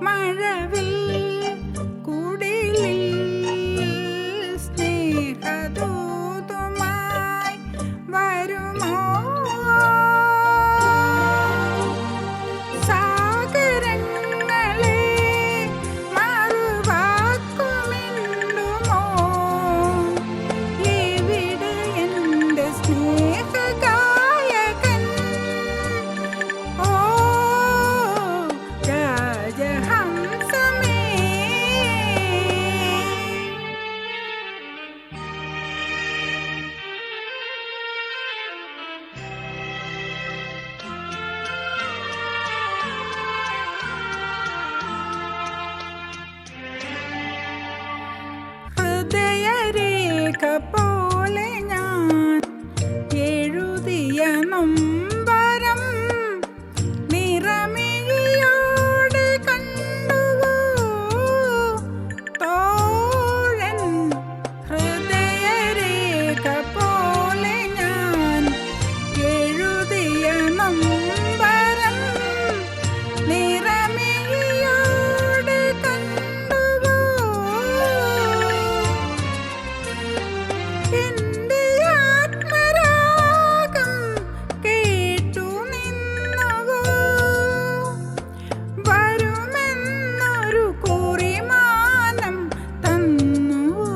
മഴവിൽ കുടിലിൽ സ്നേഹദൂതുമായി വരുമോ? സാഗരങ്ങളെ മറുവാക്കുമിണ്ടുമോ? എവിടെ എൻ്റെ സ്നേഹഗായകൻ? ഓ രാജഹംസമേ, ഹൃദയരേഖ പോലെ ഞാൻ എഴുതിയ നൊമ്പരം നിറമിഴിയോടെ കണ്ടുവോ തോഴൻ? ഹൃദയരേഖ പോലെ ഞാൻ എഴുതിയ നൊമ്പരം നിറമിഴിയോടെ കണ്ടുവോ? എൻ്റെ ആത്മരാഗം കേട്ടു നിന്നുവോ? വരുമെന്നൊരു കുറിമാനം തന്നുവോ?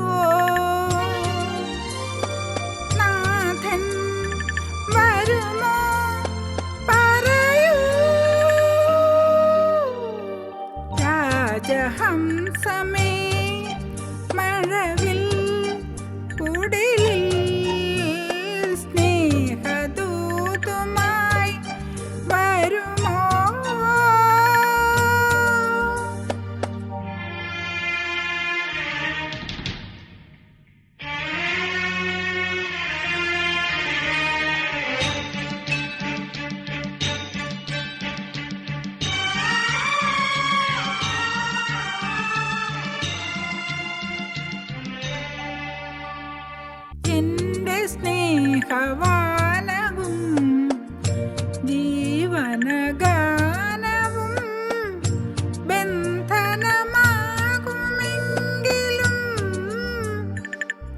നാഥൻ വരുമോ? പറയൂ രാജഹംസമേ, മഴവിൽ കുടിലിൽ സ്നേഹദൂതുമായി വരുമോ? എൻ്റെ സ്നേഹവാനവും ജീവനഗാനവും ബന്ധനമാകുമെങ്കിലും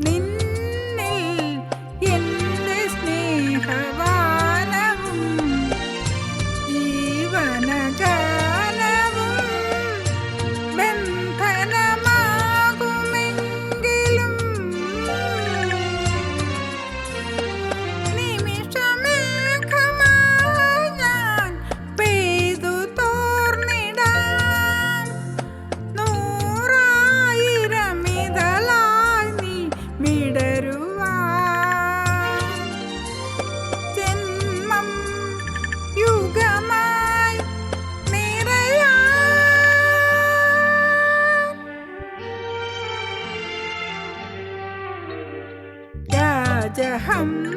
നിന്നിൽ എൻ്റെ സ്നേഹവാനവും ജീവനഗാനവും ബന്ധനമാകുമെങ്കിലും നിമിഷമേഘമായി ഞാൻ പെയ്തു തോർന്നിടാം. നൂറായിരം ഇതളായി നീ വിടരുവാൻ. ജന്മം യുഗമായി നിറയാൻ. രാജഹംസമേ,